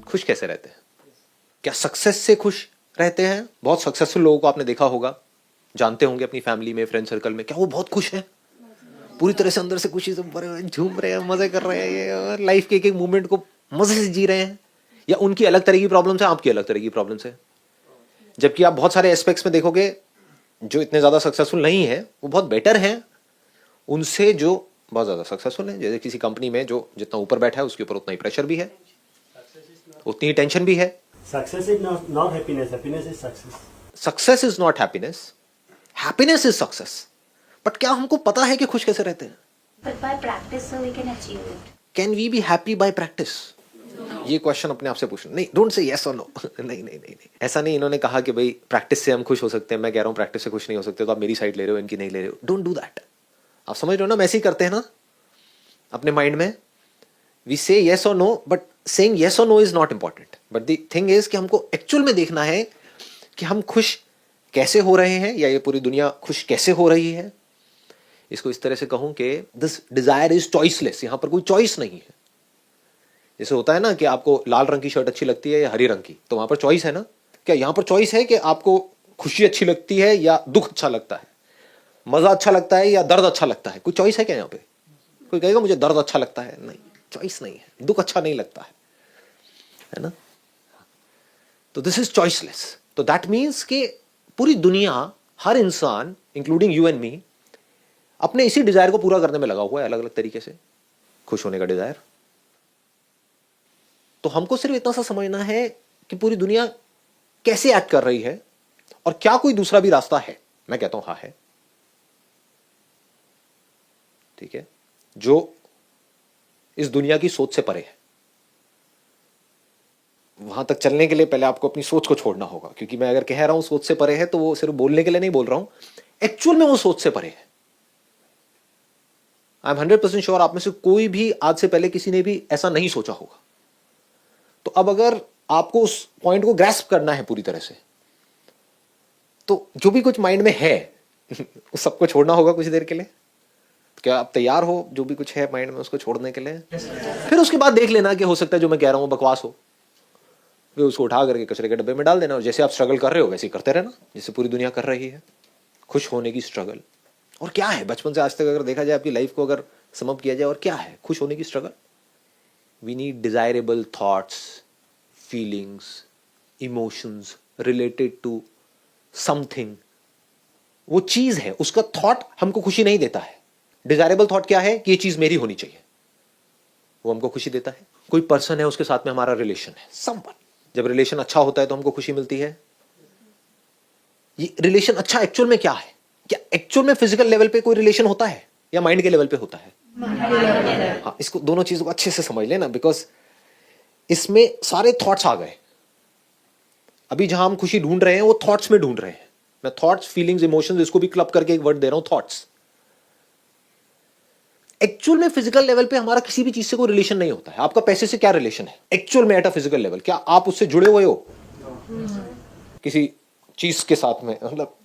खुश कैसे रहते हैं? क्या सक्सेस से खुश रहते हैं? बहुत सक्सेसफुल लोगों को आपने देखा होगा, जानते होंगे अपनी फैमिली में, फ्रेंड सर्कल में, क्या वो बहुत खुश हैं? पूरी तरह से अंदर से खुशी से भरे हुए, झूम रहे हैं, मजे कर रहे हैं, ये और लाइफ के एक एक मोमेंट को मजे से जी रहे हैं? या उनकी अलग तरह की प्रॉब्लम्स है, आपकी अलग तरह की प्रॉब्लम्स है? जबकि आप बहुत सारे एस्पेक्ट्स में देखोगे जो इतने ज्यादा सक्सेसफुल नहीं है वो बहुत बेटर हैं उनसे जो बहुत ज्यादा सक्सेसफुल है। जैसे किसी कंपनी में जो जितना ऊपर बैठा है उसके ऊपर उतना ही प्रेशर भी है, उतनी ही टेंशन भी है। Success is not happiness. Happiness is success. Success is not happiness, happiness is success. But क्या हमको पता है कि खुश कैसे रहते हैं? But by practice, so we can achieve it. Can we be happy by practice? ये क्वेश्चन अपने आप से पूछना। नहीं, डोंट से यस और नो। नहीं नहीं नहीं, ऐसा नहीं इन्होंने कहा कि भाई प्रैक्टिस से हम खुश हो सकते हैं। मैं कह रहा हूँ प्रैक्टिस से खुश नहीं हो सकते, तो आप मेरी साइड ले रहे हो, इनकी नहीं ले रहे हो। Don't do that. आप समझ रहे हो ना, हम ऐसे ही करते हैं ना अपने माइंड में। वी से यस और नो, बट सेइंग यस और no is not important. But the thing is कि हमको एक्चुअल में देखना है कि हम खुश कैसे हो रहे हैं, या ये पूरी दुनिया खुश कैसे हो रही है। इसको इस तरह से कहूं कि दिस डिजायर इज चॉइसलेस। यहां पर कोई चॉइस नहीं है। जैसे होता है ना कि आपको लाल रंग की शर्ट अच्छी लगती है या हरी रंग की, तो वहां पर चॉइस है ना। क्या यहां पर चॉइस है कि आपको खुशी अच्छी लगती है या दुख अच्छा लगता है, मजा अच्छा लगता है या दर्द अच्छा लगता है? कोई चॉइस है क्या यहाँ पे? कोई कहेगा मुझे दर्द अच्छा लगता है? नहीं, चॉइस नहीं है। दुख अच्छा नहीं लगता है ना। तो दिस इज चॉइसलेस। तो दैट मीन्स कि पूरी दुनिया, हर इंसान इंक्लूडिंग यू एंड मी, अपने इसी डिजायर को पूरा करने में लगा हुआ है, अलग अलग तरीके से खुश होने का डिजायर। तो हमको सिर्फ इतना सा समझना है कि पूरी दुनिया कैसे एक्ट कर रही है और क्या कोई दूसरा भी रास्ता है। मैं कहता हूं हाँ है। ठीक है, जो इस दुनिया की सोच से परे है। वहां तक चलने के लिए पहले आपको अपनी सोच को छोड़ना होगा, क्योंकि मैं अगर कह रहा हूं सोच से परे है तो वो सिर्फ बोलने के लिए नहीं बोल रहा हूं, एक्चुअल में वो सोच से परे है। आई एम 100% श्योर आप में से कोई भी आज से पहले किसी ने भी ऐसा नहीं सोचा होगा। तो अब अगर आपको उस पॉइंट को ग्रैस्प करना है पूरी तरह से, तो जो भी कुछ माइंड में है उस सबको छोड़ना होगा कुछ देर के लिए। क्या आप तैयार हो जो भी कुछ है माइंड में उसको छोड़ने के लिए? फिर उसके बाद देख लेना कि हो सकता है जो मैं कह रहा हूं बकवास हो, फिर उसको उठा करके कचरे के डब्बे में डाल देना। और जैसे आप स्ट्रगल कर रहे हो वैसे ही करते रहना, जैसे पूरी दुनिया कर रही है, खुश होने की स्ट्रगल। और क्या है बचपन से आज तक अगर देखा जाए, आपकी लाइफ को अगर समअप किया जाए, और क्या है खुश होने की struggle? We need desirable thoughts, feelings, emotions related to something. वो चीज है, उसका थॉट हमको खुशी नहीं देता है। डिजायरेबल थॉट क्या है कि ये चीज मेरी होनी चाहिए, वो हमको खुशी देता है। कोई पर्सन है, उसके साथ में हमारा रिलेशन है, समवन। जब रिलेशन अच्छा होता है तो हमको खुशी मिलती है। ये रिलेशन अच्छा एक्चुअल में क्या है? क्या एक्चुअल में फिजिकल लेवल पे कोई रिलेशन होता है या माइंड के लेवल पे होता है? हाँ, इसको दोनों चीजों को अच्छे से समझ लेना, बिकॉज इसमें सारे थॉट्स आ गए। अभी जहां हम खुशी ढूंढ रहे हैं वो थॉट्स में ढूंढ रहे हैं। मैं थॉट्स, फीलिंग्स, इमोशंस, इसको भी क्लब करके एक वर्ड दे रहा हूं, थॉट्स। एक्चुअल में फिजिकल लेवल पे हमारा किसी भी चीज से कोई रिलेशन नहीं होता है। आपका पैसे से क्या रिलेशन है एक्चुअल में एट अ फिजिकल लेवल? क्या आप उससे जुड़े हुए हो किसी चीज के साथ में? मतलब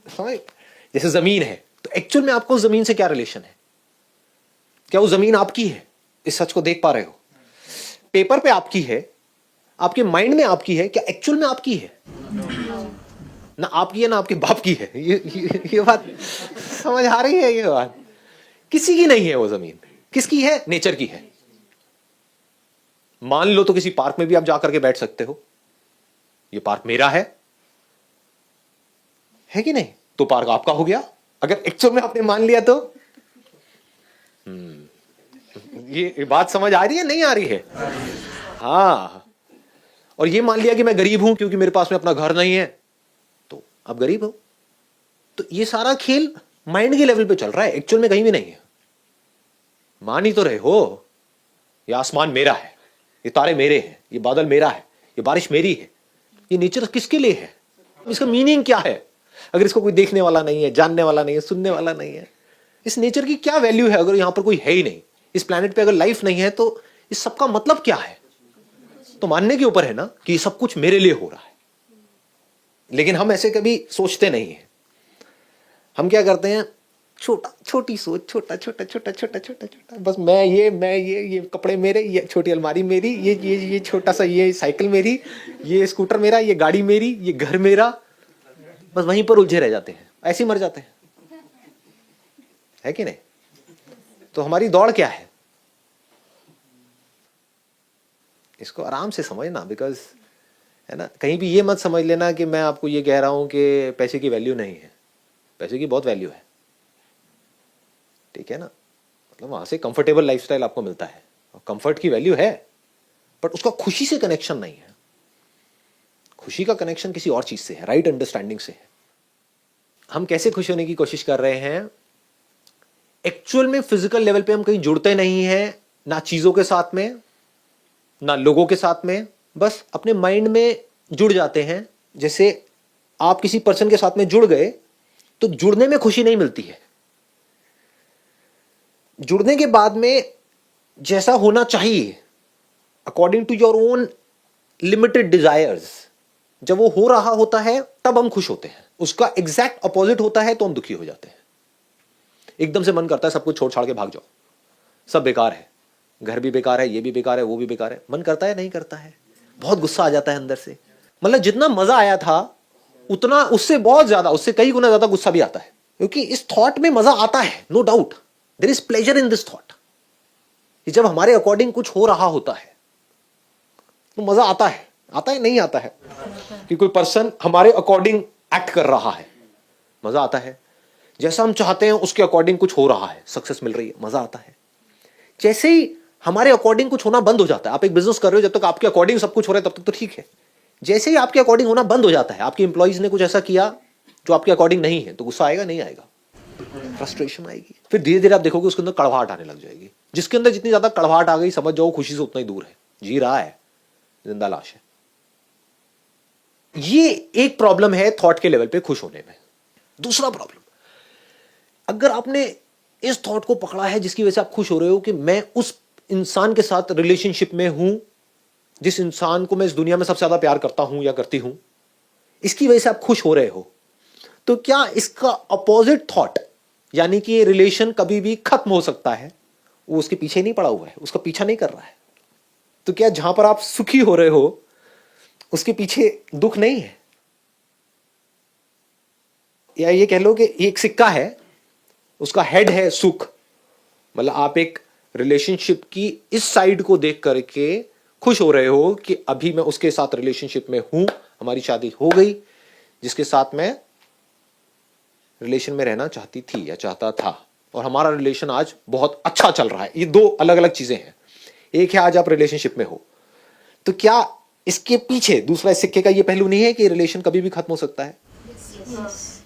जैसे जमीन है, तो एक्चुअल में आपको जमीन से क्या रिलेशन है? क्या वो जमीन आपकी है? इस सच को देख पा रहे हो? पेपर पे आपकी है, आपके माइंड में आपकी है, क्या एक्चुअल में आपकी है? ना आपकी है ना आपके बाप की है। ये बात समझ आ रही है? ये बात किसी की नहीं है। वो जमीन किसकी है? नेचर की है। मान लो तो किसी पार्क में भी आप जाकर के बैठ सकते हो, ये पार्क मेरा है कि नहीं? तो पार्क आपका हो गया। अगर एक्चुअल में आपने मान लिया तो ये बात समझ आ रही है नहीं आ रही है? हाँ। और ये मान लिया कि मैं गरीब हूं क्योंकि मेरे पास में अपना घर नहीं है, तो आप गरीब हो। तो ये सारा खेल माइंड के लेवल पे चल रहा है, एक्चुअल में कहीं भी नहीं है। मान ही तो रहे हो, ये आसमान मेरा है, ये तारे मेरे हैं, ये बादल मेरा है, ये बारिश मेरी है। ये नेचर किसके लिए है? इसका मीनिंग क्या है अगर इसको कोई देखने वाला नहीं है, जानने वाला नहीं है, सुनने वाला नहीं है? इस नेचर की क्या वैल्यू है अगर यहां पर कोई है ही नहीं? इस प्लेनेट पे अगर लाइफ नहीं है तो इस सबका मतलब क्या है? तो मानने के ऊपर है ना कि ये सब कुछ मेरे लिए हो रहा है। लेकिन हम ऐसे कभी सोचते नहीं है। हम क्या करते हैं, छोटा, छोटी सोच, छोटा छोटा छोटा छोटा छोटा छोटा, बस मैं ये कपड़े मेरे, ये छोटी अलमारी मेरी, ये छोटा सा ये साइकिल मेरी, ये स्कूटर मेरा, ये गाड़ी मेरी, ये घर मेरा, बस वहीं पर उलझे रह जाते हैं, ऐसे ही मर जाते हैं, है कि नहीं? तो हमारी दौड़ क्या है? इसको आराम से समझना, बिकॉज है ना, कहीं भी ये मत समझ लेना कि मैं आपको ये कह रहा हूं कि पैसे की वैल्यू नहीं है। पैसे की बहुत वैल्यू है, ठीक है ना, मतलब वहां से कंफर्टेबल लाइफस्टाइल आपको मिलता है और कंफर्ट की वैल्यू है, बट उसका खुशी से कनेक्शन नहीं है। खुशी का कनेक्शन किसी और चीज से है, राइट अंडरस्टैंडिंग से है। हम कैसे खुश होने की कोशिश कर रहे हैं? एक्चुअल में फिजिकल लेवल पे हम कहीं जुड़ते नहीं हैं, ना चीजों के साथ में, ना लोगों के साथ में, बस अपने माइंड में जुड़ जाते हैं। जैसे आप किसी पर्सन के साथ में जुड़ गए तो जुड़ने में खुशी नहीं मिलती है। जुड़ने के बाद में जैसा होना चाहिए according to your own limited desires, जब वो हो रहा होता है तब हम खुश होते हैं। उसका एग्जैक्ट अपोजिट होता है तो हम दुखी हो जाते हैं। एकदम से मन करता है सब कुछ छोड़ छाड़ के भाग जाओ, सब बेकार है, घर भी बेकार है, ये भी बेकार है, वो भी बेकार है। मन करता है? नहीं करता है। बहुत गुस्सा आ जाता है अंदर से, मतलब जितना मजा आया था उतना उससे बहुत ज्यादा, उससे कई गुना ज्यादा गुस्सा भी आता है, क्योंकि इस थॉट में मजा आता है, no doubt, there is pleasure in this thought. जब हमारे अकॉर्डिंग कुछ हो रहा होता है तो मजा आता है। आता है? नहीं आता है? कि कोई पर्सन हमारे अकॉर्डिंग एक्ट कर रहा है, मजा आता है। जैसा हम चाहते हैं उसके अकॉर्डिंग कुछ हो रहा है, सक्सेस मिल रही है, मजा आता है। जैसे ही हमारे अकॉर्डिंग कुछ होना बंद हो जाता है, आप एक बिजनेस कर रहे हो, जब तक आपके अकॉर्डिंग सब कुछ हो रहा है तब तक तो ठीक है। जैसे ही आपके अकॉर्डिंग होना बंद हो जाता है, आपके एम्प्लॉइज ने कुछ ऐसा किया जो आपके अकॉर्डिंग नहीं है, तो गुस्सा आएगा? नहीं आएगा, फ्रस्ट्रेशन आएगी। फिर धीरे धीरे आप देखोगे उसके अंदर कड़वाहट आने लग जाएगी। जिसके अंदर जितनी ज्यादा कड़वाहट आ गई, समझ जाओ खुशी से उतना ही दूर है, जी रहा है, जिंदा लाश है। ये एक प्रॉब्लम है थॉट के लेवल पे खुश होने में। दूसरा प्रॉब्लम, अगर आपने इस थॉट को पकड़ा है जिसकी वजह से आप खुश हो रहे हो कि मैं उस इंसान के साथ रिलेशनशिप में हूं जिस इंसान को मैं इस दुनिया में सबसे ज्यादा प्यार करता हूं या करती हूं, इसकी वजह से आप खुश हो रहे हो, तो क्या इसका अपोजिट थॉट, यानी कि ये रिलेशन कभी भी खत्म हो सकता है, वो उसके पीछे नहीं पड़ा हुआ है, उसका पीछा नहीं कर रहा है, तो क्या जहां पर आप सुखी हो रहे हो उसके पीछे दुख नहीं है? या ये कह लो कि एक सिक्का है, उसका हेड है सुख, मतलब आप एक रिलेशनशिप की इस साइड को देख करके खुश हो रहे हो कि अभी मैं उसके साथ रिलेशनशिप में हूं, हमारी शादी हो गई, जिसके साथ मैं रिलेशन में रहना चाहती थी या चाहता था, और हमारा रिलेशन आज बहुत अच्छा चल रहा है। ये दो अलग अलग चीजें हैं। एक है आज आप रिलेशनशिप में हो, तो क्या इसके पीछे दूसरा सिक्के का ये पहलू नहीं है कि रिलेशन कभी भी खत्म हो सकता है?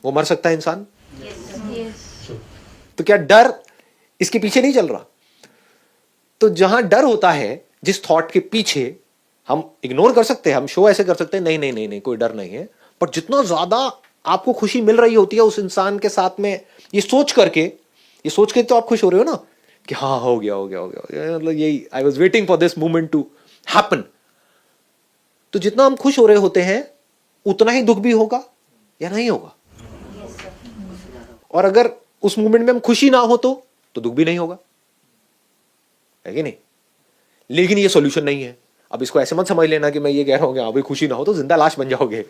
वो मर सकता है इंसान। तो क्या डर इसके पीछे नहीं चल रहा? तो जहां डर होता है, जिस थॉट के पीछे, हम इग्नोर कर सकते हैं, हम शो ऐसे कर सकते हैं, नहीं नहीं नहीं नहीं कोई डर नहीं है, पर जितना ज्यादा आपको खुशी मिल रही होती है उस इंसान के साथ में, ये सोच के तो आप खुश हो रहे हो ना कि हाँ हो गया हो गया हो गया, मतलब यही I was waiting for this moment to happen. तो जितना हम खुश हो रहे होते हैं उतना ही दुख भी होगा या नहीं होगा? और अगर उस मोमेंट में हम खुशी ना हो तो दुख भी नहीं होगा, है कि नहीं? लेकिन ये सॉल्यूशन नहीं है। अब इसको ऐसे मत समझ लेना कि मैं ये कह रहा हूं कि हाँ भाई खुशी ना हो तो जिंदा लाश बन जाओगे,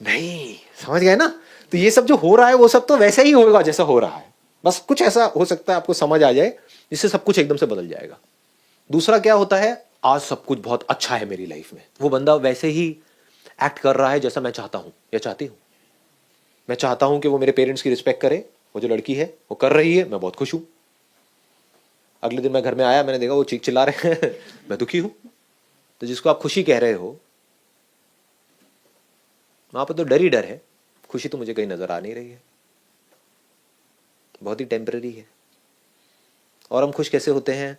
नहीं, समझ गए ना? तो ये सब जो हो रहा है वो सब तो वैसे ही होगा जैसा हो रहा है, बस कुछ ऐसा हो सकता है आपको समझ आ जाए जिससे सब कुछ एकदम से बदल जाएगा। दूसरा क्या होता है, आज सब कुछ बहुत अच्छा है मेरी लाइफ में, वो बंदा वैसे ही एक्ट कर रहा है जैसा मैं चाहता हूं या चाहती हूं। मैं चाहता हूं कि वो मेरे पेरेंट्स की रिस्पेक्ट करे, वो जो लड़की है वो कर रही है, मैं बहुत खुश हूं। अगले दिन मैं घर में आया, मैंने देखा वो चीख चिल्ला रहे हैं मैं दुखी हूं। तो जिसको आप खुशी कह रहे हो वहां पर तो डर ही डर है, खुशी तो मुझे कहीं नजर आ नहीं रही है, बहुत ही टेम्पररी है। और हम खुश कैसे होते हैं?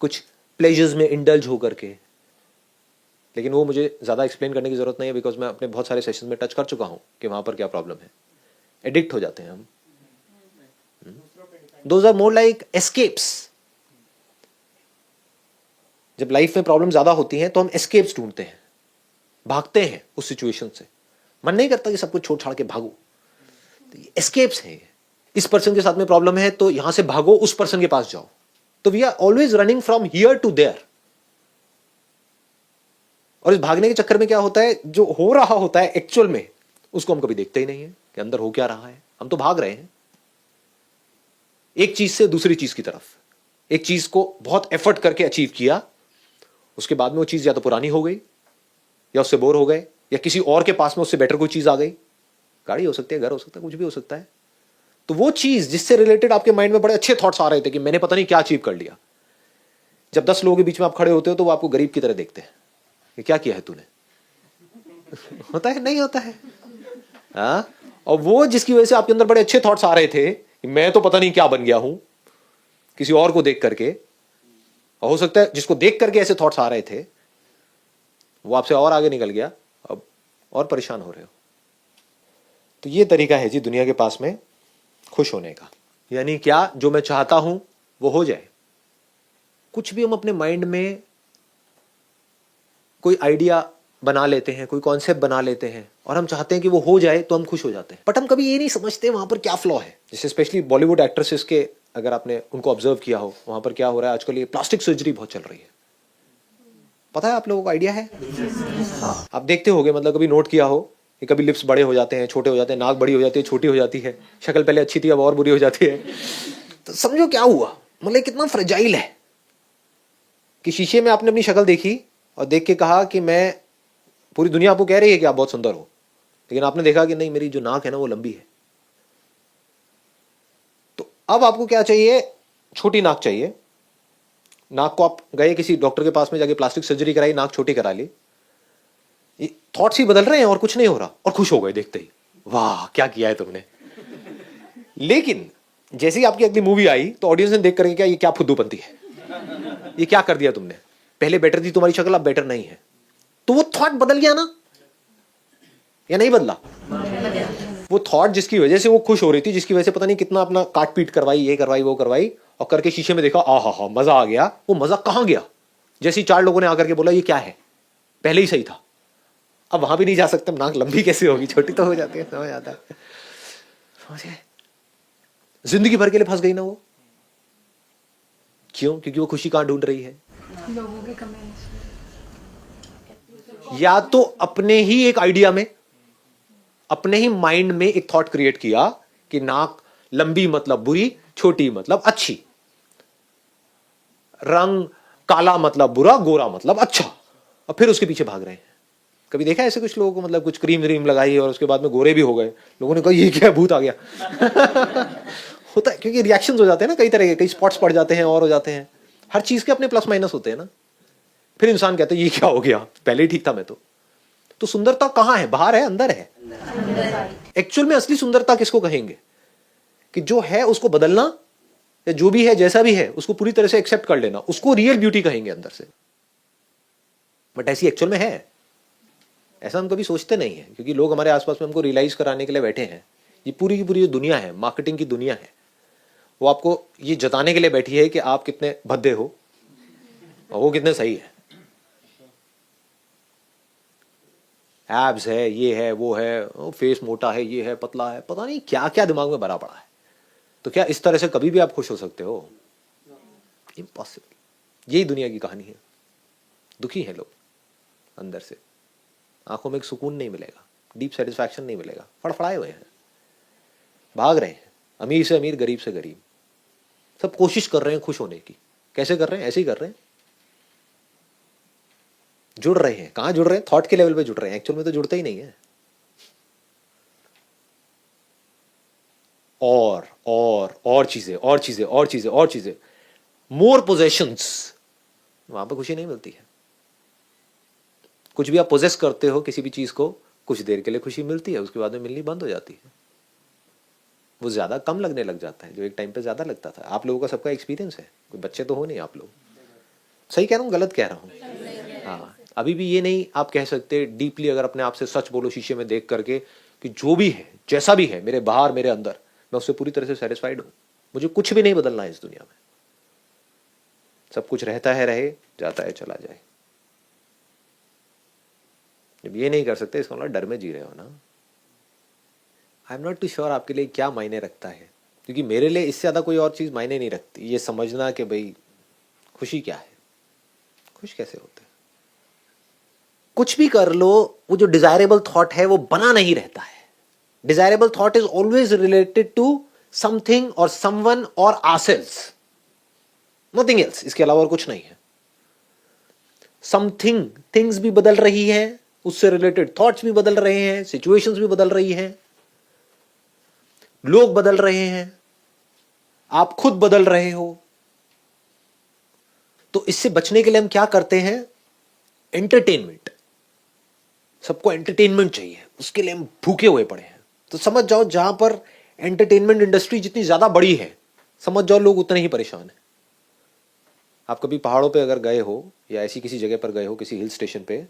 कुछ प्लेजर्स में इंडल्ज हो करके, लेकिन वो मुझे ज्यादा एक्सप्लेन करने की जरूरत नहीं है, बिकॉज मैं अपने बहुत सारे सेशंस में टच कर चुका हूं कि वहां पर क्या प्रॉब्लम है। एडिक्ट हो जाते हैं हम। Those are more like escapes. जब लाइफ में प्रॉब्लम ज्यादा होती हैं तो हम एस्केप्स ढूंढते हैं, भागते हैं उस सिचुएशन से। मन नहीं करता कि सब कुछ छोड़ छाड़ के भागो, तो ये एस्केप्स हैं। इस पर्सन के साथ में प्रॉब्लम है तो यहां से भागो, उस पर्सन के पास जाओ। तो we are always running from here to there. और इस भागने के चक्कर में क्या होता है, जो हो रहा होता है एक्चुअल में उसको हम कभी देखते ही नहीं है कि अंदर हो क्या रहा है। हम तो भाग रहे हैं एक चीज से दूसरी चीज की तरफ। एक चीज को बहुत एफर्ट करके अचीव किया, उसके बाद में वो चीज या तो पुरानी हो गई, या उससे बोर हो गए, या किसी और के पास में उससे बेटर कोई चीज आ गई। गाड़ी हो सकती है, घर हो सकता है, कुछ भी हो सकता है। तो वो चीज जिससे रिलेटेड आपके माइंड में बड़े अच्छे थॉट्स आ रहे थे कि मैंने पता नहीं क्या अचीव कर लिया, जब 10 लोगों के बीच में आप खड़े होते हो तो वो आपको गरीब की तरह देखते हैं कि क्या किया है तूने। होता है, नहीं होता है? हाँ। और वो जिसकी वजह से आपके अंदर बड़े अच्छे थॉट्स आ रहे थे कि मैं तो पता नहीं क्या बन गया हूं किसी और को देख करके, और हो सकता है जिसको देख करके ऐसे थॉट्स आ रहे थे वो आपसे और आगे निकल गया, अब और परेशान हो रहे हो। तो ये तरीका है जी दुनिया के पास में खुश होने का। यानी क्या, जो मैं चाहता हूं वो हो जाए। कुछ भी हम अपने माइंड में कोई आइडिया बना लेते हैं, कोई कॉन्सेप्ट बना लेते हैं और हम चाहते हैं कि वो हो जाए तो हम खुश हो जाते हैं, बट हम कभी ये नहीं समझते वहां पर क्या फ्लॉ है। जैसे स्पेशली बॉलीवुड एक्ट्रेसेस के, अगर आपने उनको ऑब्जर्व किया हो, वहां पर क्या हो रहा है आजकल, ये प्लास्टिक सर्जरी बहुत चल रही है। पता है आप लोगों को, आइडिया है? हाँ, आप देखते होगे, मतलब कभी नोट किया हो कि कभी लिप्स बड़े हो जाते हैं, छोटे हो जाते हैं, नाक बड़ी हो जाती है, छोटी हो जाती है, शक्ल पहले अच्छी थी अब और बुरी हो जाती है। तो समझो क्या हुआ, मतलब कितना फ्रेजाइल है कि शीशे में आपने अपनी शक्ल देखी और देख के कहा कि मैं, पूरी दुनिया आपको कह रही है कि आप बहुत सुंदर हो, लेकिन आपने देखा कि नहीं, मेरी जो नाक है ना वो लंबी है। तो अब आपको क्या चाहिए? छोटी नाक चाहिए। नाक को आप गए किसी डॉक्टर के पास में, जाके प्लास्टिक सर्जरी कराई, नाक छोटी करा ली। थॉट्स ही बदल रहे हैं और कुछ नहीं हो रहा, और खुश हो गए देखते ही, वाह क्या किया है तुमने। लेकिन जैसे ही आपकी अगली मूवी आई तो ऑडियंस ने देख करके क्या, ये क्या फुद्दूपंती है, ये क्या कर दिया तुमने, पहले बेटर थी तुम्हारी शक्ल, अब बेटर नहीं है। तो वो थॉट बदल गया ना, या नहीं बदला? वो थॉट जिसकी वजह से वो खुश हो रही थी, जिसकी वजह से पता नहीं कितना अपना काट पीट करवाई, ये करवाई वो करवाई, और करके शीशे में देखा, आ हा मजा आ गया, वो मजा कहां गया? जैसे ही 4 लोगों ने आकर के बोला ये क्या है, पहले ही सही था, अब वहां भी नहीं जा सकते, नाक लंबी कैसे होगी, छोटी तो हो जाती है। समझ आता है? समझ गए? जिंदगी भर के लिए फंस गई ना वो। क्यों? क्योंकि वो खुशी कहां ढूंढ रही है? लोगों के कमेंट्स। या तो अपने ही एक आइडिया में, अपने ही माइंड में एक थॉट क्रिएट किया कि नाक लंबी मतलब बुरी, छोटी मतलब अच्छी, रंग काला मतलब बुरा, गोरा मतलब अच्छा, और फिर उसके पीछे भाग रहे हैं। कभी देखा ऐसे कुछ लोगों को, मतलब कुछ क्रीम व्रीम लगाई और उसके बाद में गोरे भी हो गए, लोगों ने कहा ये क्या भूत आ गया। होता है, क्योंकि रिएक्शंस हो जाते हैं ना कई तरह के, कई स्पॉट्स पड़ जाते हैं और हो जाते हैं। हर चीज के अपने प्लस माइनस होते हैं ना। फिर इंसान कहता है ये क्या हो गया, पहले ही ठीक था मैं तो सुंदरता कहां है? बाहर है, अंदर है? एक्चुअल में असली सुंदरता किसको कहेंगे? कि जो है उसको बदलना, या जो भी है जैसा भी है उसको पूरी तरह से एक्सेप्ट कर लेना, उसको रियल ब्यूटी कहेंगे अंदर से। बट ऐसी एक्चुअल में है? ऐसा हम कभी सोचते नहीं है, क्योंकि लोग हमारे आसपास में हमको रियलाइज कराने के लिए बैठे हैं। ये पूरी की पूरी जो दुनिया है, मार्केटिंग की दुनिया है, वो आपको ये जताने के लिए बैठी है कि आप कितने भद्दे हो और वो कितने सही है। एब्स है, ये है, वो है, फेस मोटा है, ये है, पतला है, पता नहीं क्या क्या दिमाग में भरा पड़ा है। तो क्या इस तरह से कभी भी आप खुश हो सकते हो? इम्पॉसिबल। यही दुनिया की कहानी है। दुखी हैं लोग अंदर से, आंखों में एक सुकून नहीं मिलेगा, डीप सेटिस्फैक्शन नहीं मिलेगा, फड़फड़ाए हुए हैं, भाग रहे हैं, अमीर से अमीर, गरीब से गरीब, सब कोशिश कर रहे हैं खुश होने की। कैसे कर रहे हैं? ऐसे ही कर रहे हैं, जुड़ रहे हैं। कहां जुड़ रहे हैं? थॉट के लेवल पे जुड़ रहे हैं, एक्चुअल में तो जुड़ते ही नहीं है। और चीजें, और चीजें, और चीजें, और चीजें, मोर पोजेशंस, वहां पर खुशी नहीं मिलती है। कुछ भी आप पोजेस करते हो, किसी भी चीज को, कुछ देर के लिए खुशी मिलती है, उसके बाद में मिलनी बंद हो जाती है। वो ज्यादा कम लगने लग जाता है, जो एक टाइम पे ज्यादा लगता था। आप लोगों का सबका एक्सपीरियंस है, कोई बच्चे तो हो नहीं आप लोग। सही कह रहा हूँ, गलत कह रहा हूँ? हाँ, अभी भी ये नहीं आप कह सकते डीपली, अगर अपने आप से सच बोलो शीशे में देख करके, कि जो भी है, जैसा भी है, मेरे बाहर मेरे अंदर, मैं उससे पूरी तरह से सेटिस्फाइड हूं, मुझे कुछ भी नहीं बदलना है इस दुनिया में। सब कुछ रहता है, रहे, जाता है, चला जाए। जब ये नहीं कर सकते, इसका मतलब डर में जी रहे हो ना। I am not too sure आपके लिए क्या मायने रखता है। क्योंकि मेरे लिए इससे ज़्यादा कोई और चीज़ मायने नहीं रखती, ये समझना कि भाई खुशी क्या है, खुश कैसे होते हैं। कुछ भी कर लो, वो जो डिजायरेबल थॉट है वो बना नहीं रहता है। Desirable thought is always related to something और समवन और आवरसेल्व्स, नथिंग एल्स, इसके अलावा और कुछ नहीं है। समथिंग, थिंग्स भी बदल रही हैं, उससे रिलेटेड थॉट्स भी बदल रहे हैं, सिचुएशंस भी बदल रही हैं, लोग बदल रहे हैं, आप खुद बदल रहे हो। तो इससे बचने के लिए हम क्या करते हैं? एंटरटेनमेंट। सबको एंटरटेनमेंट चाहिए, उसके लिए हम भूखे हुए पड़े हैं। तो समझ जाओ, जहां पर एंटरटेनमेंट इंडस्ट्री जितनी ज्यादा बड़ी है, समझ जाओ लोग उतने ही परेशान हैं। आप कभी पहाड़ों पे अगर गए हो या ऐसी किसी जगह पर गए हो, किसी हिल स्टेशन पे,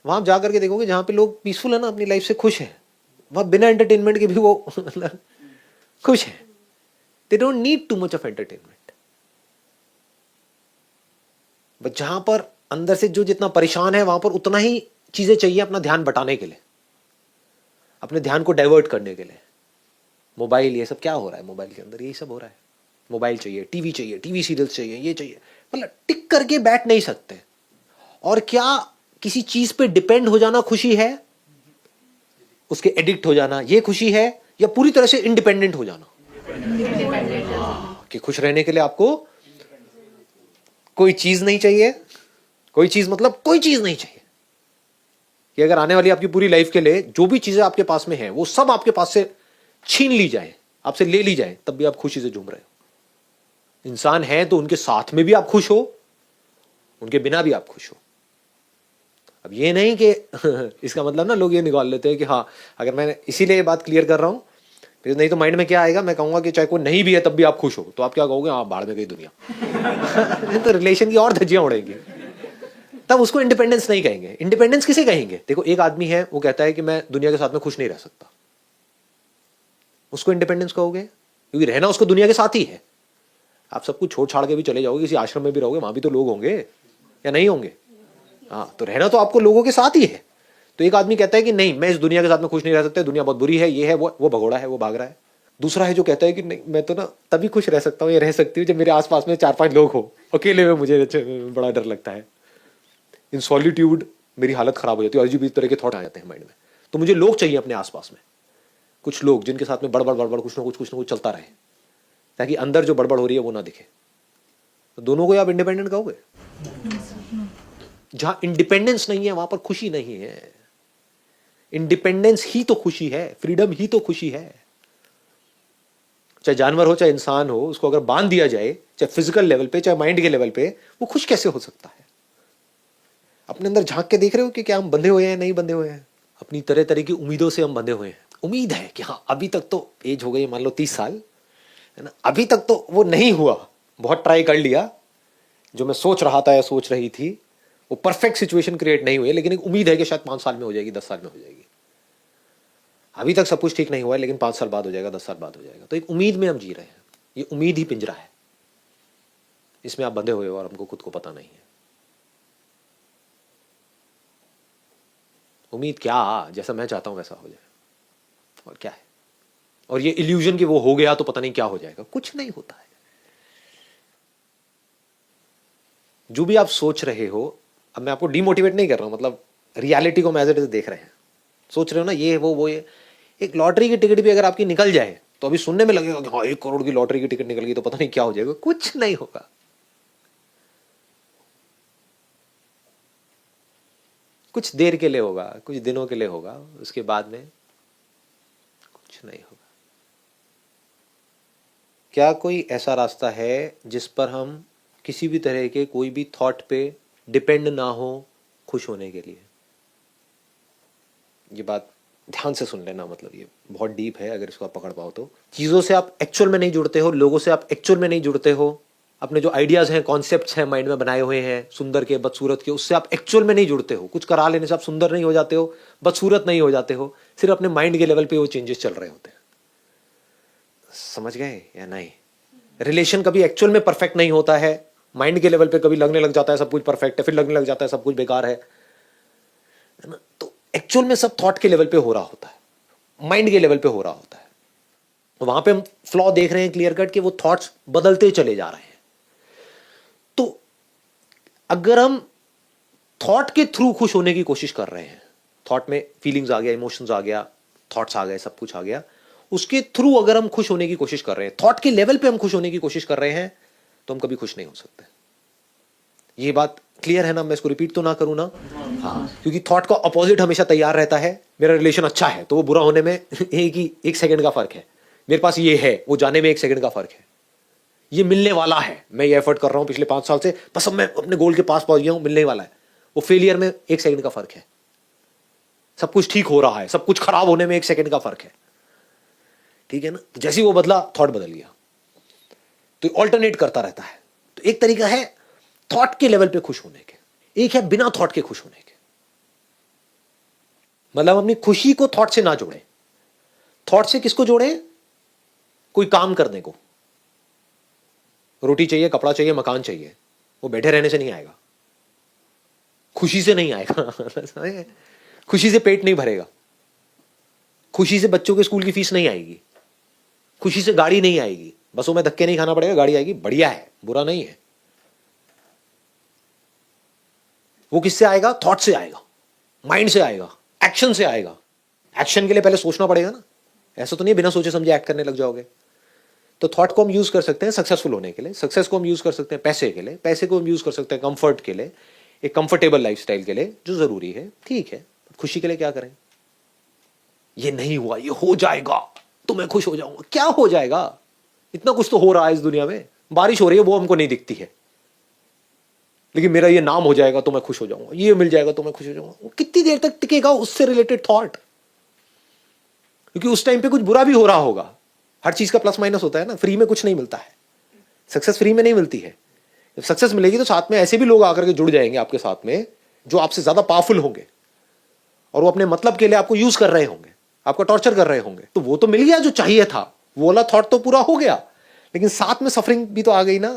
वहां आप जा करके देखोगे जहां पे लोग पीसफुल है ना, अपनी लाइफ से खुश हैं, वहां बिना एंटरटेनमेंट के भी वो खुश हैं। They don't need too much of entertainment. But जहां पर अंदर से जो जितना परेशान है, वहां पर उतना ही चीजें चाहिए अपना ध्यान बटाने के लिए, अपने ध्यान को डाइवर्ट करने के लिए। मोबाइल, ये सब क्या हो रहा है मोबाइल के अंदर? यही सब हो रहा है। मोबाइल चाहिए, टीवी सीरियल्स चाहिए, ये चाहिए, मतलब टिक करके बैठ नहीं सकते। और क्या किसी चीज पे डिपेंड हो जाना खुशी है? उसके एडिक्ट हो जाना ये खुशी है? या पूरी तरह से इंडिपेंडेंट हो जाना? कि खुश रहने के लिए आपको कोई चीज नहीं चाहिए। कोई चीज मतलब कोई चीज नहीं चाहिए, कि अगर आने वाली आपकी पूरी लाइफ के लिए जो भी चीजें आपके पास में हैं, वो सब आपके पास से छीन ली जाए, आपसे ले ली जाए, तब भी आप खुशी से झूम रहे हो। इंसान है तो उनके साथ में भी आप खुश हो, उनके बिना भी आप खुश हो। अब ये नहीं कि इसका मतलब ना लोग ये निकाल लेते हैं कि हाँ, अगर मैं इसीलिए ये बात क्लियर कर रहा हूं, फिर नहीं तो माइंड में क्या आएगा, मैं कहूंगा कि चाहे कोई नहीं भी है तब भी आप खुश हो, तो आप क्या कहोगे? हाँ, बाहर में गई दुनिया। तो रिलेशन की और धज्जियां उड़ेंगी। तब उसको इंडिपेंडेंस नहीं कहेंगे। इंडिपेंडेंस किसे कहेंगे? देखो, एक आदमी है, वो कहता है कि मैं दुनिया के साथ में खुश नहीं रह सकता, उसको इंडिपेंडेंस कहोगे? क्योंकि रहना उसको दुनिया के साथ ही है। आप सब कुछ छोड़ छाड़ के भी चले जाओगे, किसी आश्रम में भी रहोगे, वहां भी तो लोग होंगे या नहीं होंगे? हाँ, तो रहना तो आपको लोगों के साथ ही है। तो एक आदमी कहता है कि नहीं, मैं इस दुनिया के साथ में खुश नहीं रह सकता, दुनिया बहुत बुरी है, ये है, वो भगोड़ा है, वो भाग रहा है। दूसरा है जो कहता है कि नहीं, मैं तो ना तभी खुश रह सकता हूँ या रह सकती हूँ जब मेरे आसपास में 4-5 लोग हो, अकेले में मुझे बड़ा डर लगता है। इन सॉलिट्यूड मेरी हालत खराब हो जाती है, अजीब तरह के थॉट आ जाते हैं माइंड में। तो मुझे लोग चाहिए अपने आसपास में, कुछ लोग जिनके साथ में बड़बड़ कुछ ना कुछ चलता रहे, ताकि अंदर जो बड़बड़ हो रही है वो ना दिखे। तो दोनों को आप इंडिपेंडेंट कहोगे? जहां इंडिपेंडेंस नहीं है वहां पर खुशी नहीं है। इंडिपेंडेंस ही तो खुशी है, फ्रीडम ही तो खुशी है। चाहे जानवर हो, चाहे इंसान हो, उसको अगर बांध दिया जाए, चाहे फिजिकल लेवल पे, चाहे माइंड के लेवल पे, वो खुश कैसे हो सकता है? अपने अंदर झांक के देख रहे हो कि क्या हम बंधे हुए हैं, नहीं बंधे हुए हैं? अपनी तरह तरह की उम्मीदों से हम बंधे हुए हैं। उम्मीद है कि हाँ, अभी तक तो एज हो गई, मान लो 30 साल, है ना, अभी तक तो वो नहीं हुआ, बहुत ट्राई कर लिया, जो मैं सोच रहा था या सोच रही थी वो परफेक्ट सिचुएशन क्रिएट नहीं हुई, लेकिन एक उम्मीद है कि शायद 5 साल में हो जाएगी, 10 साल में हो जाएगी। अभी तक सब कुछ ठीक नहीं हुआ है, लेकिन 5 साल बाद हो जाएगा, 10 साल बाद हो जाएगा। तो एक उम्मीद में हम जी रहे हैं। ये उम्मीद ही पिंजरा है, इसमें आप बंधे हुए हो और हमको खुद को पता नहीं है। उम्मीद क्या, जैसा मैं चाहता हूं वैसा हो जाए, और क्या है? और ये इल्यूजन कि वो हो गया तो पता नहीं क्या हो जाएगा, कुछ नहीं होता है। जो भी आप सोच रहे हो, अब मैं आपको डिमोटिवेट नहीं कर रहा हूं, मतलब रियलिटी को एज इट इज देख रहे हैं। सोच रहे हो ना, ये वो ये, एक लॉटरी की टिकट भी अगर आपकी निकल जाए तो अभी सुनने में लगेगा कि हाँ 1 करोड़ की लॉटरी की टिकट निकल गई तो पता नहीं क्या हो जाएगा। कुछ नहीं होगा। कुछ देर के लिए होगा, कुछ दिनों के लिए होगा, उसके बाद में कुछ नहीं होगा। क्या कोई ऐसा रास्ता है जिस पर हम किसी भी तरह के कोई भी थॉट पे डिपेंड ना हो खुश होने के लिए? ये बात ध्यान से सुन लेना, मतलब ये बहुत डीप है, अगर इसको आप पकड़ पाओ तो। चीज़ों से आप एक्चुअल में नहीं जुड़ते हो, लोगों से आप एक्चुअल में नहीं जुड़ते हो, अपने जो आइडियाज़ हैं, कॉन्सेप्ट्स हैं माइंड में बनाए हुए हैं, सुंदर के बदसूरत के, उससे आप एक्चुअल में नहीं जुड़ते हो। कुछ करा लेने से आप सुंदर नहीं हो जाते हो, बदसूरत नहीं हो जाते हो, सिर्फ अपने माइंड के लेवल पे वो चेंजेस चल रहे होते हैं। समझ गए या नहीं? रिलेशन कभी एक्चुअल में परफेक्ट नहीं होता है। माइंड के लेवल पे कभी लगने लग जाता है सब कुछ परफेक्ट है, फिर लगने लग जाता है सब कुछ बेकार है ना? तो एक्चुअल में सब थॉट के लेवल पे हो रहा होता है, माइंड के लेवल पे हो रहा होता है। तो वहां पे हम फ्लॉ देख रहे हैं क्लियर कट कि वो थॉट्स बदलते चले जा रहे हैं। तो अगर हम थॉट के थ्रू खुश होने की कोशिश कर रहे हैं, थॉट में फीलिंग्स आ गया, इमोशंस आ गया, थॉट्स आ गए, सब कुछ आ गया, उसके थ्रू अगर हम खुश होने की कोशिश कर रहे हैं, थॉट के लेवल पे हम खुश होने की कोशिश कर रहे हैं, तो हम कभी खुश नहीं हो सकते। ये बात क्लियर है ना? मैं इसको रिपीट तो ना करूं ना? हाँ, क्योंकि थॉट का अपोजिट हमेशा तैयार रहता है। मेरा रिलेशन अच्छा है तो वो बुरा होने में एक सेकंड का फर्क है। मेरे पास ये है, वो जाने में 1 सेकंड का फर्क है। ये मिलने वाला है, मैं ये एफर्ट कर रहा हूं पिछले 5 साल से, बस अब मैं अपने गोल के पास पहुंच गया हूं, मिलने वाला है। वो फेलियर में 1 सेकंड का फर्क है। सब कुछ ठीक हो रहा है, सब कुछ खराब होने में 1 सेकंड का फर्क है। ठीक है ना? तो जैसे ही वो बदला, थॉट बदल गया। तो ऑल्टरनेट करता रहता है। तो एक तरीका है थॉट के लेवल पे खुश होने के, एक है बिना थॉट के खुश होने के। मतलब अपनी खुशी को थॉट से ना जोड़े। थॉट से किसको जोड़े? कोई काम करने को। रोटी चाहिए, कपड़ा चाहिए, मकान चाहिए, वो बैठे रहने से नहीं आएगा, खुशी से नहीं आएगा। खुशी से पेट नहीं भरेगा, खुशी से बच्चों के स्कूल की फीस नहीं आएगी, खुशी से गाड़ी नहीं आएगी। बसों में धक्के नहीं खाना पड़ेगा, गाड़ी आएगी, बढ़िया है, बुरा नहीं है। वो किससे आएगा? थॉट से आएगा, माइंड से आएगा, एक्शन से आएगा। एक्शन के लिए पहले सोचना पड़ेगा ना। ऐसा तो नहीं बिना सोचे समझे एक्ट करने लग जाओगे। तो थॉट को हम यूज कर सकते हैं सक्सेसफुल होने के लिए, सक्सेस को हम यूज कर सकते हैं पैसे के लिए, पैसे को हम यूज कर सकते हैं कंफर्ट के लिए, एक कंफर्टेबल लाइफस्टाइल के लिए जो जरूरी है। ठीक है, खुशी के लिए क्या करें? ये नहीं हुआ, ये हो जाएगा तो मैं खुश हो जाऊंगा। क्या हो जाएगा? इतना कुछ तो हो रहा है इस दुनिया में। बारिश हो रही है, वो हमको नहीं दिखती है, लेकिन मेरा ये नाम हो जाएगा तो मैं खुश हो जाऊंगा, ये मिल जाएगा तो मैं खुश हो जाऊंगा। वो कितनी देर तक टिकेगा उससे रिलेटेड थॉट? क्योंकि उस टाइम पे कुछ बुरा भी हो रहा होगा। हर चीज का प्लस माइनस होता है ना। फ्री में कुछ नहीं मिलता है, सक्सेस फ्री में नहीं मिलती है। जब सक्सेस मिलेगी तो साथ में ऐसे भी लोग आकर के जुड़ जाएंगे आपके साथ में जो आपसे ज्यादा पावरफुल होंगे, और वो अपने मतलब के लिए आपको यूज कर रहे होंगे, आपको टॉर्चर कर रहे होंगे। तो वो तो मिल गया जो चाहिए था, वो वाला थॉट तो पूरा हो गया, लेकिन साथ में सफरिंग भी तो आ गई ना।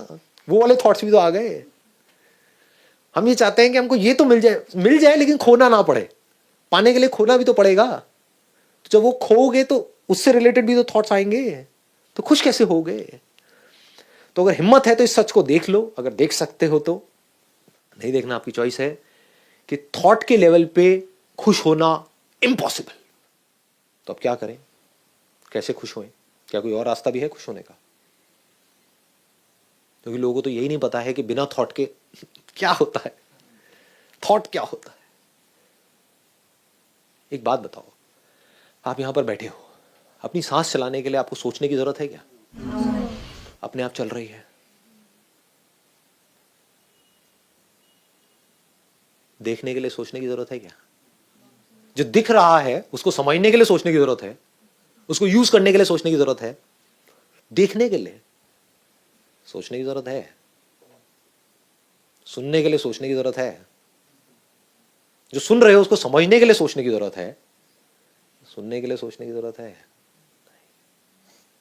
वो वाले थॉट्स भी तो आ गए। हम ये चाहते हैं कि हमको ये तो मिल जाए लेकिन खोना ना पड़े। पाने के लिए खोना भी तो पड़ेगा। तो जब वो खोगे तो उससे रिलेटेड भी तो थॉट्स आएंगे, तो खुश कैसे होगे? तो अगर हिम्मत है तो इस सच को देख लो, अगर देख सकते हो तो। नहीं देखना आपकी चॉइस है कि थॉट के लेवल पे खुश होना इम्पॉसिबल। तो अब क्या करें? कैसे खुश हों? क्या कोई और रास्ता भी है खुश होने का? क्योंकि लोगों को तो यही नहीं पता है कि बिना थॉट के क्या होता है, थॉट क्या होता है। एक बात बताओ, आप यहां पर बैठे हो, अपनी सांस चलाने के लिए आपको सोचने की जरूरत है क्या? अपने आप चल रही है। देखने के लिए सोचने की जरूरत है क्या? जो दिख रहा है उसको समझने के लिए सोचने की जरूरत है, उसको यूज करने के लिए सोचने की जरूरत है। देखने के लिए सोचने की जरूरत है, सुनने के लिए सोचने की जरूरत है, जो सुन रहे हो उसको समझने के लिए सोचने की जरूरत है, सुनने के लिए सोचने की जरूरत है।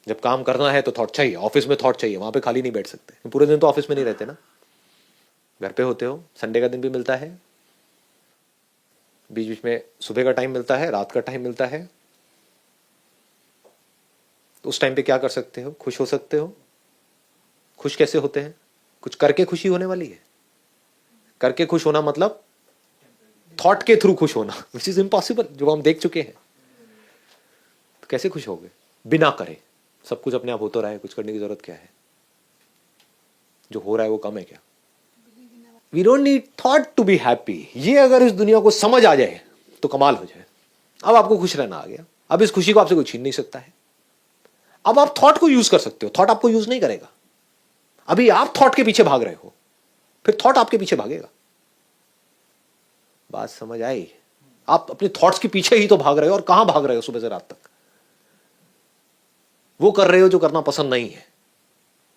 जब काम करना है तो थॉट चाहिए, ऑफिस में थॉट चाहिए, वहां पे खाली नहीं बैठ सकते। पूरे दिन तो ऑफिस में नहीं रहते ना, घर पे होते हो। संडे का दिन भी मिलता है, बीच बीच में सुबह का टाइम मिलता है, रात का टाइम मिलता है। तो उस टाइम पे क्या कर सकते हो? खुश हो सकते हो। खुश कैसे होते हैं? कुछ करके खुशी होने वाली है। करके खुश होना मतलब थॉट के थ्रू खुश होना, विच इज इम्पॉसिबल, जो हम देख चुके हैं। तो कैसे खुश होगे बिना करे? सब कुछ अपने आप हो तो रहा है, कुछ करने की जरूरत क्या है? जो हो रहा है वो कम है क्या? We don't need thought to be happy. ये अगर इस दुनिया को समझ आ जाए तो कमाल हो जाए। अब आपको खुश रहना आ गया। अब इस खुशी को आपसे कोई छीन नहीं सकता है। अब आप थॉट को यूज कर सकते हो, थॉट आपको यूज नहीं करेगा। अभी आप थॉट के पीछे भाग रहे हो, फिर थॉट आपके पीछे भागेगा। बात समझ आई? आप अपने थॉट्स के पीछे ही तो भाग रहे हो, और कहां भाग रहे हो सुबह से रात तक? वो कर रहे हो जो करना पसंद नहीं है,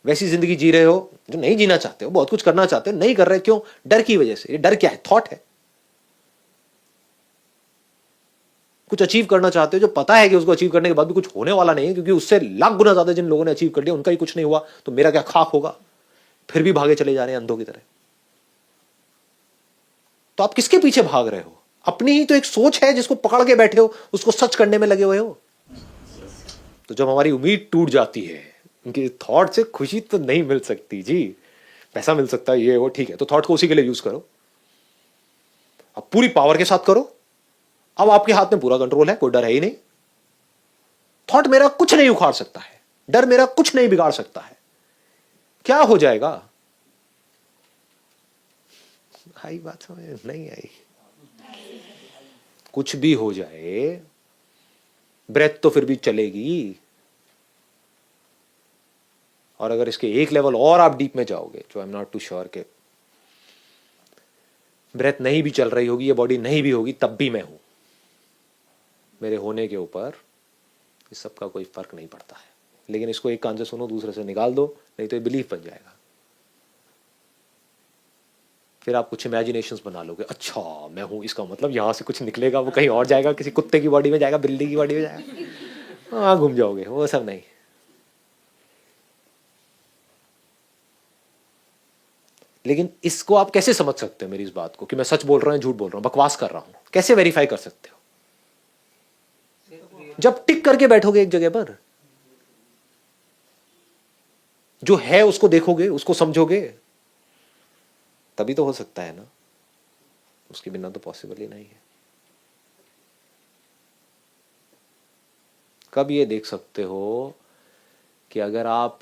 वैसी जिंदगी जी रहे हो जो नहीं जीना चाहते हो। बहुत कुछ करना चाहते हो, नहीं कर रहे। क्यों? डर की वजह से। ये डर क्या है? थॉट है। कुछ अचीव करना चाहते हो जो पता है कि उसको अचीव करने के बाद भी कुछ होने वाला नहीं है, क्योंकि उससे लाख गुना ज्यादा जिन लोगों ने अचीव कर लिया उनका ही कुछ नहीं हुआ, तो मेरा क्या खाक होगा। फिर भी भागे चले जा रहे हैं अंधों की तरह। तो आप किसके पीछे भाग रहे हो? अपनी ही तो एक सोच है जिसको पकड़ के बैठे हो, उसको सच करने में लगे हुए हो। तो जब हमारी उम्मीद टूट जाती है कि थॉट से खुशी तो नहीं मिल सकती जी, पैसा मिल सकता है, ये वो ठीक है, तो थॉट को उसी के लिए यूज करो, अब पूरी पावर के साथ करो। अब आपके हाथ में पूरा कंट्रोल है, कोई डर है ही नहीं। थॉट मेरा कुछ नहीं उखाड़ सकता है, डर मेरा कुछ नहीं बिगाड़ सकता है। क्या हो जाएगा? आई बात समझ नहीं आई? कुछ भी हो जाए, ब्रेथ तो फिर भी चलेगी। और अगर इसके एक लेवल और आप डीप में जाओगे, जो I am not too sure के ब्रेथ नहीं भी चल रही होगी, ये बॉडी नहीं भी होगी, तब भी मैं हूं। मेरे होने के ऊपर इस सब का कोई फर्क नहीं पड़ता है। लेकिन इसको एक कान से सुनो, दूसरे से निकाल दो, नहीं तो ये बिलीफ बन जाएगा। फिर आप कुछ इमेजिनेशंस बना लोगे, अच्छा मैं हूं, इसका मतलब यहां से कुछ निकलेगा, वो कहीं और जाएगा, किसी कुत्ते की बॉडी में जाएगा, बिल्ली की बॉडी में जाएगा, हाँ घूम जाओगे। वो सब नहीं। लेकिन इसको आप कैसे समझ सकते हो, मेरी इस बात को, कि मैं सच बोल रहा हूं, झूठ बोल रहा हूं, बकवास कर रहा हूं? कैसे वेरीफाई कर सकते हो? जब टिक करके बैठोगे एक जगह पर, जो है उसको देखोगे, उसको समझोगे, तभी तो हो सकता है ना। उसके बिना तो पॉसिबल ही नहीं है। कब ये देख सकते हो कि अगर आप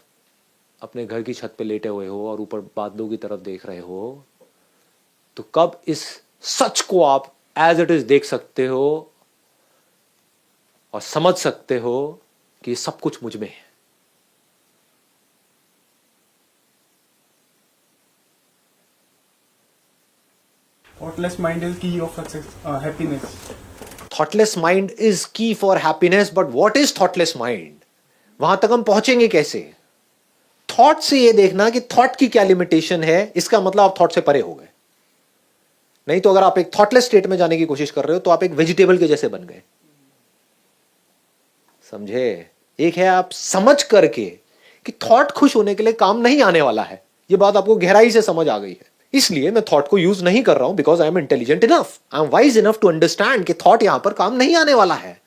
अपने घर की छत पे लेटे हुए हो और ऊपर बादलों की तरफ देख रहे हो, तो कब इस सच को आप एज इट इज देख सकते हो और समझ सकते हो कि सब कुछ मुझ में है? Thoughtless mind is key of success, happiness. Thoughtless mind is key for happiness, but what is thoughtless mind? वहां तक हम पहुंचेंगे कैसे? थॉट से ये देखना कि थॉट की क्या लिमिटेशन है, इसका मतलब आप थॉट से परे हो गए। नहीं तो अगर आप एक थॉटलेस स्टेट में जाने की कोशिश कर रहे हो, तो आप एक वेजिटेबल के जैसे बन गए। समझे? एक है आप समझ करके कि थॉट खुश होने के लिए काम नहीं आने वाला है, ये बात आपको गहराई से समझ आ गई है। इसलिए मैं थॉट को यूज नहीं कर रहा हूं, because I am intelligent enough, I am wise enough to understand कि थॉट यहां पर काम नहीं आने वाला है।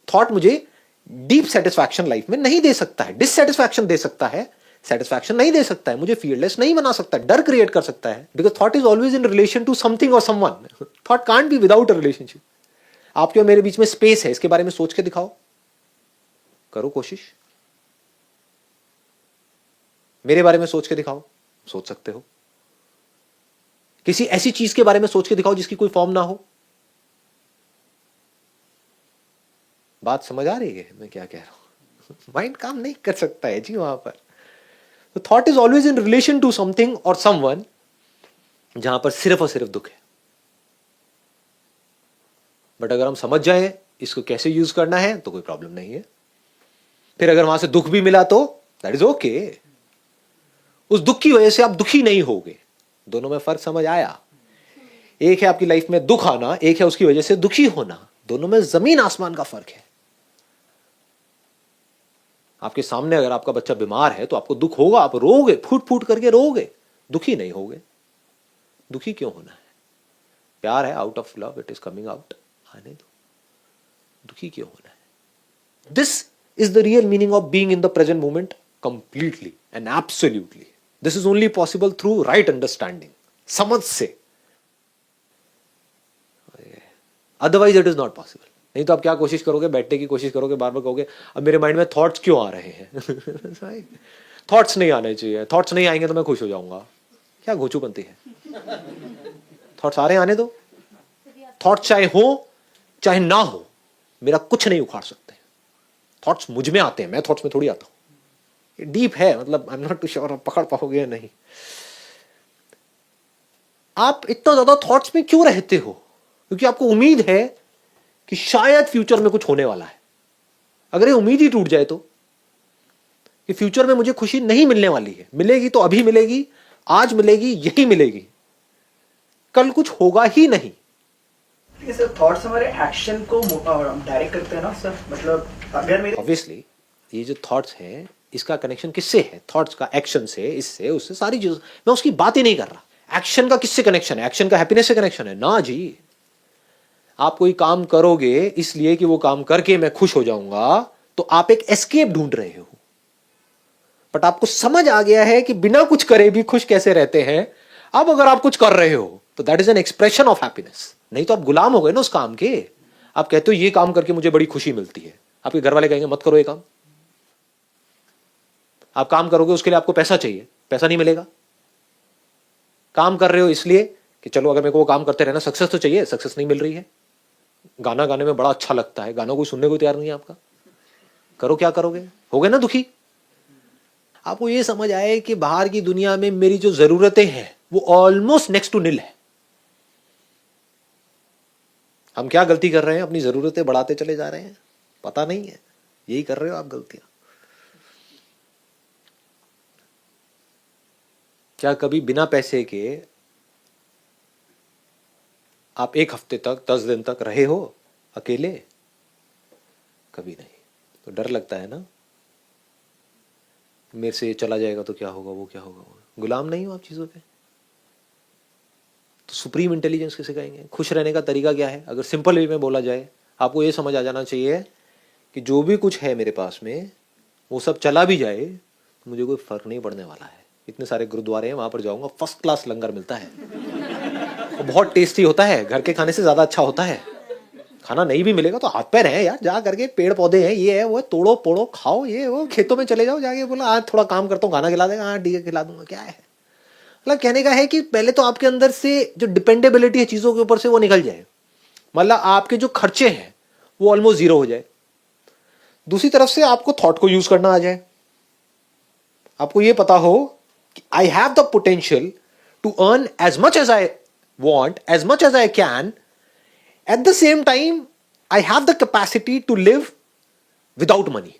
थॉट मुझे डीप सेटिस्फैक्शन लाइफ में नहीं दे सकता है, डिससेटिस्फैक्शन दे सकता है, सेटिस्फैक्शन नहीं दे सकता है, मुझे फीयरलेस नहीं बना सकता, डर क्रिएट कर सकता है, because thought is always in relation to something और someone. Thought can't be without a relationship. आपके और मेरे बीच में स्पेस है, इसके बारे में सोच के दिखाओ, करो कोशिश। मेरे बारे में सोच के दिखाओ, सोच सकते हो। किसी ऐसी चीज के बारे में सोच के दिखाओ जिसकी कोई फॉर्म ना हो। बात समझ आ रही है मैं क्या कह रहा हूं? माइंड काम नहीं कर सकता है जी वहां पर। तो thought is always in relation to something और समवन, जहां पर सिर्फ और सिर्फ दुख है। बट अगर हम समझ जाएं इसको कैसे यूज करना है, तो कोई प्रॉब्लम नहीं है। फिर अगर वहां से दुख भी मिला तो दैट इज ओके। उस दुख की वजह से आप दुखी नहीं होगे। दोनों में फर्क समझ आया? एक है आपकी लाइफ में दुख आना, एक है उसकी वजह से दुखी होना। दोनों में जमीन आसमान का फर्क है। आपके सामने अगर आपका बच्चा बीमार है तो आपको दुख होगा, आप रोगे, फूट फूट करके रोगे, दुखी नहीं होगे। दुखी क्यों होना है? प्यार है, out of love it is coming out, आने दो। दुखी क्यों होना है? This is the real meaning of being in the present moment completely and absolutely. This is only possible through right understanding. समझ से। Otherwise it is not possible. नहीं तो आप क्या कोशिश करोगे? बैठने की कोशिश करोगे, बार बार कहोगे अब मेरे माइंड में थॉट्स क्यों आ रहे हैं? थॉट्स नहीं आने चाहिए, थॉट्स नहीं आएंगे तो मैं खुश हो जाऊंगा। क्या घोचू बनती है? थॉट्स आ रहे हैं, आने दो। थॉट्स चाहे हो चाहे ना हो, मेरा कुछ नहीं उखाड़ सकते। थॉट्स मुझ में आते हैं, मैं थॉट्स में थोड़ी आता हूं। ये डीप है, मतलब I am not too sure आप पकड़ पाओगे या नहीं। आप इतना ज्यादा थॉट्स में क्यों रहते हो? क्योंकि आपको उम्मीद है कि शायद फ्यूचर में कुछ होने वाला है। अगर ये उम्मीद ही टूट जाए तो कि फ्यूचर में मुझे खुशी नहीं मिलने वाली है, मिलेगी तो अभी मिलेगी, आज मिलेगी, यही मिलेगी, कल कुछ होगा ही नहीं। ये सर थॉट्स हमारे एक्शन को डायरेक्ट करते हैं ना सर। मतलब अगर मेरे ऑब्वियसली ये जो थॉट्स हैं इसका कनेक्शन किससे है? थॉट्स का एक्शन से, इससे, उससे, सारी चीजों। मैं उसकी बात ही नहीं कर रहा। एक्शन का किससे कनेक्शन है? एक्शन का हैप्पीनेस से कनेक्शन है ना जी। आप कोई काम करोगे इसलिए कि वो काम करके मैं खुश हो जाऊंगा, तो आप एक एस्केप ढूंढ रहे हो, बट आपको समझ आ गया है कि बिना कुछ करे भी खुश कैसे रहते हैं। अब अगर आप कुछ कर रहे हो तो that is an expression of happiness. नहीं तो आप गुलाम हो गए ना उस काम के। आप कहते हो ये काम करके मुझे बड़ी खुशी मिलती है, आपके घर वाले कहेंगे मत करो ये काम। आप काम करोगे उसके लिए आपको पैसा चाहिए, पैसा नहीं मिलेगा। काम कर रहे हो इसलिए कि चलो अगर मेरे को वो काम करते रहना, सक्सेस तो चाहिए, सक्सेस नहीं मिल रही है। गाना गाने में बड़ा अच्छा लगता है, गाना कोई सुनने को तैयार नहीं है आपका, करो क्या करोगे, हो गए ना दुखी। आपको ये समझ आए कि बाहर की दुनिया में मेरी जो जरूरतें हैं वो ऑलमोस्ट नेक्स्ट टू निल है। हम क्या गलती कर रहे हैं, अपनी जरूरतें बढ़ाते चले जा रहे हैं, पता नहीं है। यही कर रहे हो आप गलतियां। क्या कभी बिना पैसे के आप एक हफ्ते तक 10 दिन तक रहे हो अकेले? कभी नहीं। तो डर लगता है ना, मेरे से चला जाएगा तो क्या होगा, वो क्या होगा। गुलाम नहीं हो आप चीजों पे। तो सुप्रीम इंटेलिजेंस किसे कहेंगे? खुश रहने का तरीका क्या है? अगर सिंपल वे में बोला जाए, आपको ये समझ आ जाना चाहिए कि जो भी कुछ है मेरे पास में वो सब चला भी जाए तो मुझे कोई फर्क नहीं पड़ने वाला है। इतने सारे गुरुद्वारे हैं, वहां पर जाऊंगा, फर्स्ट क्लास लंगर मिलता है, वो बहुत टेस्टी होता है, घर के खाने से ज्यादा अच्छा होता है। खाना नहीं भी मिलेगा तो हाथ पैर हैं यार, जा करके पेड़ पौधे हैं, ये है वो है, तोड़ो पोड़ो खाओ, ये वो खेतों में चले जाओ, जाके बोला आज थोड़ा काम करता हूँ, खाना खिला देगा, हाँ ठीक है खिला दूंगा, क्या है। मतलब कहने का है कि पहले तो आपके अंदर से जो डिपेंडेबिलिटी है चीजों के ऊपर से वो निकल जाए, मतलब आपके जो खर्चे हैं वो ऑलमोस्ट जीरो हो जाए। दूसरी तरफ से आपको थॉट को यूज करना आ जाए, आपको ये पता हो कि I have the potential to earn as much as I want, as much as I can, at the same time I have the capacity to live without money.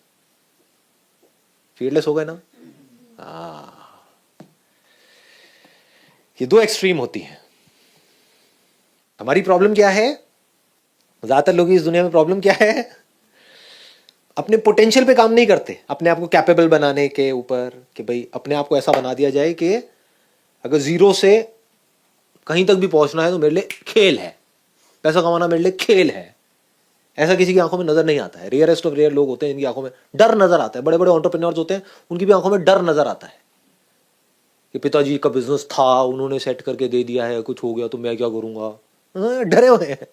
Fearless हो गए ना। ये दो एक्सट्रीम होती है। हमारी प्रॉब्लम क्या है, ज्यादातर लोग इस दुनिया में प्रॉब्लम क्या है, अपने पोटेंशियल पे काम नहीं करते, अपने आप को कैपेबल बनाने के ऊपर, कि भाई अपने आप को ऐसा बना दिया जाए कि अगर जीरो से कहीं तक भी पहुंचना है तो मेरे लिए खेल है, पैसा कमाना मेरे लिए खेल है। ऐसा किसी की आंखों में नजर नहीं आता है। रेयरेस्ट ऑफ रेयर लोग होते हैं जिनकी आंखों में डर नजर आता है। बड़े बड़े एंटरप्रेन्योर्स होते हैं, उनकी भी आंखों में डर नजर आता है कि पिताजी का बिजनेस था, उन्होंने सेट करके दे दिया है, कुछ हो गया तो मैं क्या करूंगा, डरे हुए हैं।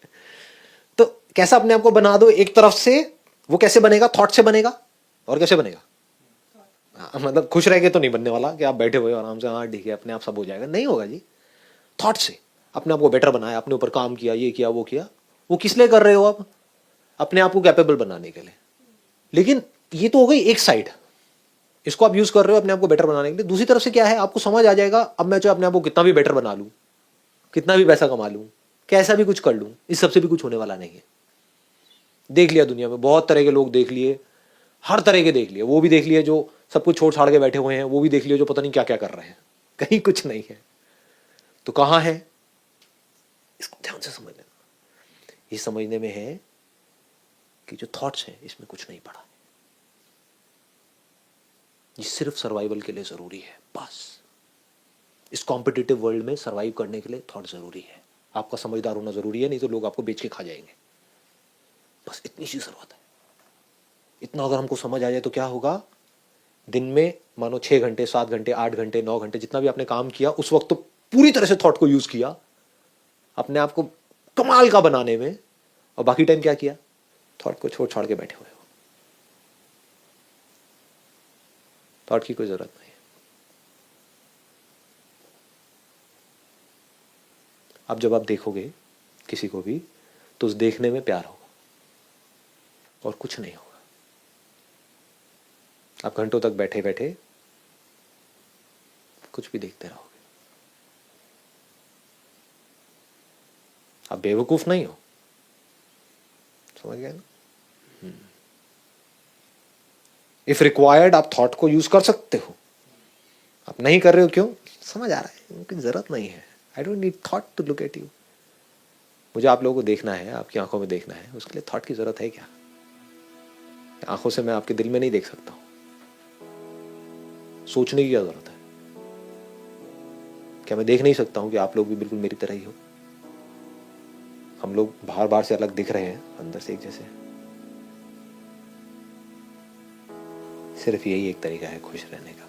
तो कैसा अपने आप को बना दो एक तरफ से, वो कैसे बनेगा, थॉट से बनेगा। और कैसे बनेगा, मतलब खुश रह के तो नहीं बनने वाला कि आप बैठे हुए आराम से, हाँ ठीक है अपने आप सब हो जाएगा, नहीं होगा जी। थॉट से अपने आप को बेटर बनाया, अपने ऊपर काम किया, ये किया वो किया। वो किस लिए कर रहे हो आप, अपने आप को कैपेबल बनाने के लिए। लेकिन ये तो हो गई एक साइड, इसको आप यूज कर रहे हो अपने आप को बेटर बनाने के लिए। दूसरी तरफ से क्या है, आपको समझ आ जाएगा अब मैं चाहे अपने आप को कितना भी बेटर बना लूं, कितना भी पैसा कमा लूं, कैसा भी कुछ कर लूं, इस सबसे भी कुछ होने वाला नहीं है। देख लिया दुनिया में, बहुत तरह के लोग देख लिए, हर तरह के देख लिए। वो भी देख लिए जो सब कुछ छोड़ छाड़ के बैठे हुए हैं, वो भी देख लिए जो पता नहीं क्या क्या कर रहे हैं, कहीं कुछ नहीं है। तो कहां है, इसको ध्यान से समझ लेना। ये समझने में है कि जो थॉट्स हैं इसमें कुछ नहीं पड़ा, ये सिर्फ सर्वाइवल के लिए जरूरी है बस। इस कॉम्पिटिटिव वर्ल्ड में सर्वाइव करने के लिए थॉट जरूरी है। आपका समझदार होना जरूरी है, नहीं तो लोग आपको बेच के खा जाएंगे। बस इतनी सी जरूरत है। इतना अगर हमको समझ आ जाए तो क्या होगा, दिन में मानो 6 घंटे 7 घंटे 8 घंटे 9 घंटे जितना भी आपने काम किया, उस वक्त तो पूरी तरह से थॉट को यूज किया अपने आप को कमाल का बनाने में, और बाकी टाइम क्या किया, थॉट को छोड़ छाड़ के बैठे हुए हो। थॉट की कोई जरूरत नहीं है। अब जब आप देखोगे किसी को भी तो उस देखने में प्यार होगा और कुछ नहीं होगा। आप घंटों तक बैठे बैठे कुछ भी देखते रहोगे। आप बेवकूफ नहीं हो, समझ गए ना। इफ रिक्वायर्ड आप थॉट को यूज कर सकते हो। आप नहीं कर रहे हो, क्यों, समझ आ रहा है, उनकी जरूरत नहीं है। I don't need thought to look at you. मुझे आप लोगों को देखना है, आपकी आंखों में देखना है, उसके लिए थॉट की जरूरत है क्या? आंखों से मैं आपके दिल में नहीं देख सकता हूं, सोचने की क्या जरूरत है? क्या मैं देख नहीं सकता हूं कि आप लोग भी बिल्कुल मेरी तरह ही हो? हम लोग बाहर बाहर से अलग दिख रहे हैं, अंदर से एक जैसे हैं। सिर्फ यही एक तरीका है खुश रहने का।